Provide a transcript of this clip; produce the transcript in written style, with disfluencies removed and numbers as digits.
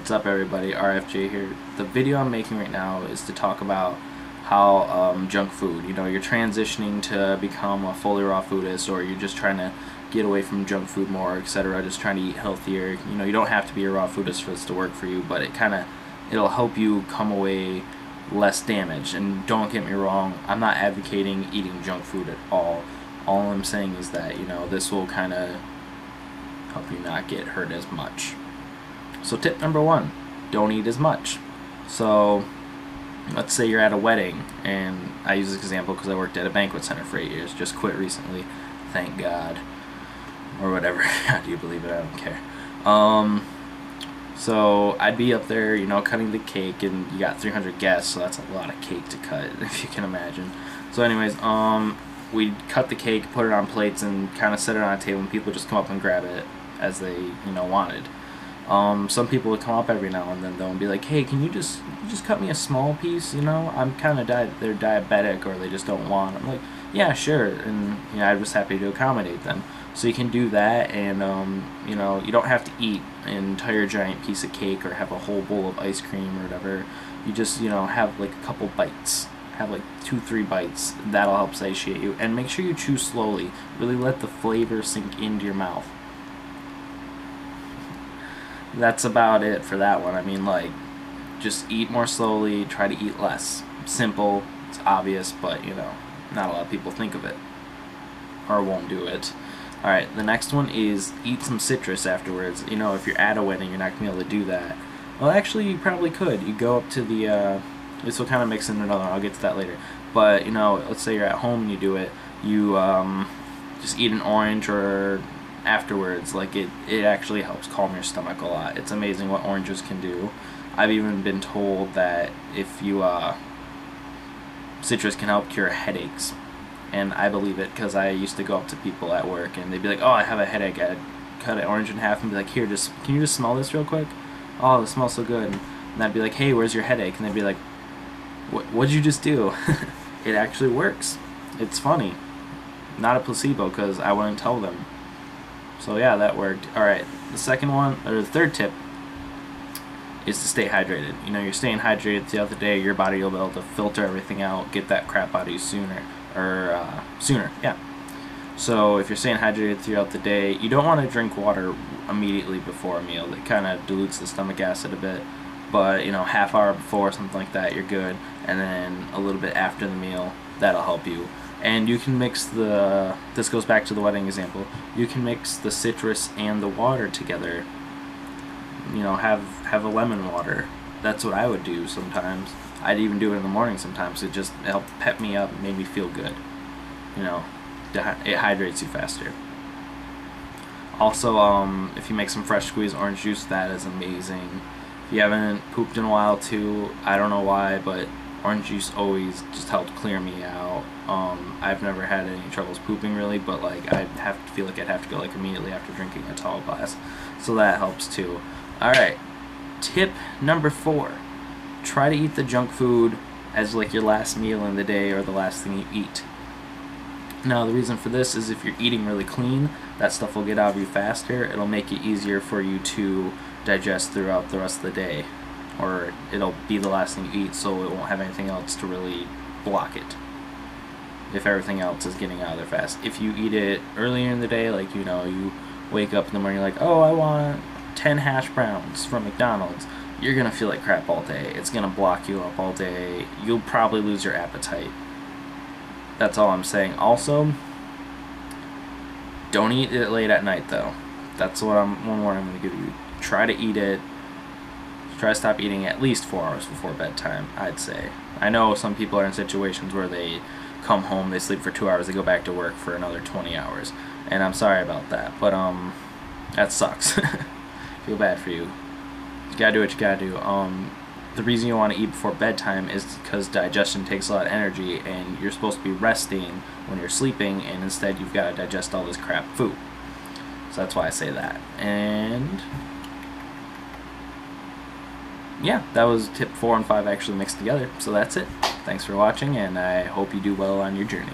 What's up everybody, RFJ here. The video I'm making right now is to talk about how junk food, you're transitioning to become a fully raw foodist, or you're just trying to get away from junk food more, etc., just trying to eat healthier. You don't have to be a raw foodist for this to work for you, but it'll help you come away less damaged. And don't get me wrong, I'm not advocating eating junk food at all. All I'm saying is that, this will kind of help you not get hurt as much. So tip number one, don't eat as much. So let's say you're at a wedding, and I use this example because I worked at a banquet center for 8 years, just quit recently, thank God, or whatever. Do you believe it? I don't care. So I'd be up there, cutting the cake, and you got 300 guests, so that's a lot of cake to cut, if you can imagine. So anyways, we'd cut the cake, put it on plates, and kind of set it on a table, and people just come up and grab it as they, wanted. Some people would come up every now and then though and be like, hey, can you just cut me a small piece, I'm kind of they're diabetic, or they just don't want. I'm like, yeah, sure, and I'm just happy to accommodate them. So you can do that, and you don't have to eat an entire giant piece of cake or have a whole bowl of ice cream or whatever. You just have like a couple bites, have like 2-3 bites. That'll help satiate you, and make sure you chew slowly. Really let the flavor sink into your mouth. That's about it for that one. I mean, like, just eat more slowly, try to eat less. Simple, it's obvious, but not a lot of people think of it or won't do it. Alright, the next one is eat some citrus afterwards. If you're at a wedding, you're not going to be able to do that. Well, actually, you probably could. You go up to the, this will kind of mix in another one, I'll get to that later. But, let's say you're at home and you do it, you just eat an orange, or afterwards, like it actually helps calm your stomach a lot. It's amazing what oranges can do. I've even been told that if you citrus can help cure headaches, and I believe it, because I used to go up to people at work and they'd be like, oh, I have a headache. I'd cut an orange in half and be like, here, can you just smell this real quick? Oh, it smells so good. And I'd be like, hey, where's your headache? And they'd be like, what'd you just do? It actually works. It's funny, not a placebo, because I wouldn't tell them. So yeah, that worked. Alright, the second one, or the third tip, is to stay hydrated. You're staying hydrated throughout the day, your body will be able to filter everything out, get that crap out of you sooner. Yeah. So if you're staying hydrated throughout the day, you don't want to drink water immediately before a meal. It kind of dilutes the stomach acid a bit. But, half hour before, something like that, you're good. And then a little bit after the meal, that'll help you. And you can mix this goes back to the wedding example, you can mix the citrus and the water together. Have a lemon water. That's what I would do sometimes. I'd even do it in the morning sometimes. It just helped pep me up and made me feel good. It hydrates you faster. Also, if you make some fresh squeezed orange juice, that is amazing. If you haven't pooped in a while too, I don't know why, but orange juice always just helped clear me out. I've never had any troubles pooping really, but like I'd feel like I'd have to go like immediately after drinking a tall glass, so that helps too. Alright, tip number 4, try to eat the junk food as like your last meal in the day, or the last thing you eat. Now the reason for this is if you're eating really clean, that stuff will get out of you faster. It'll make it easier for you to digest throughout the rest of the day, or it'll be the last thing you eat, so it won't have anything else to really block it if everything else is getting out of there fast. If you eat it earlier in the day, like you wake up in the morning, you're like, oh, I want 10 hash browns from McDonald's, you're gonna feel like crap all day. It's gonna block you up all day. You'll probably lose your appetite. That's all I'm saying. Also, don't eat it late at night though. That's one warning I'm gonna give you. Try to eat it. Try to stop eating at least 4 hours before bedtime, I'd say. I know some people are in situations where they come home, they sleep for 2 hours, they go back to work for another 20 hours. And I'm sorry about that, but that sucks. Feel bad for you. You gotta do what you gotta do. The reason you want to eat before bedtime is because digestion takes a lot of energy, and you're supposed to be resting when you're sleeping, and instead you've got to digest all this crap food. So that's why I say that. And yeah, that was tip 4 and 5 actually mixed together. So that's it. Thanks for watching, and I hope you do well on your journey.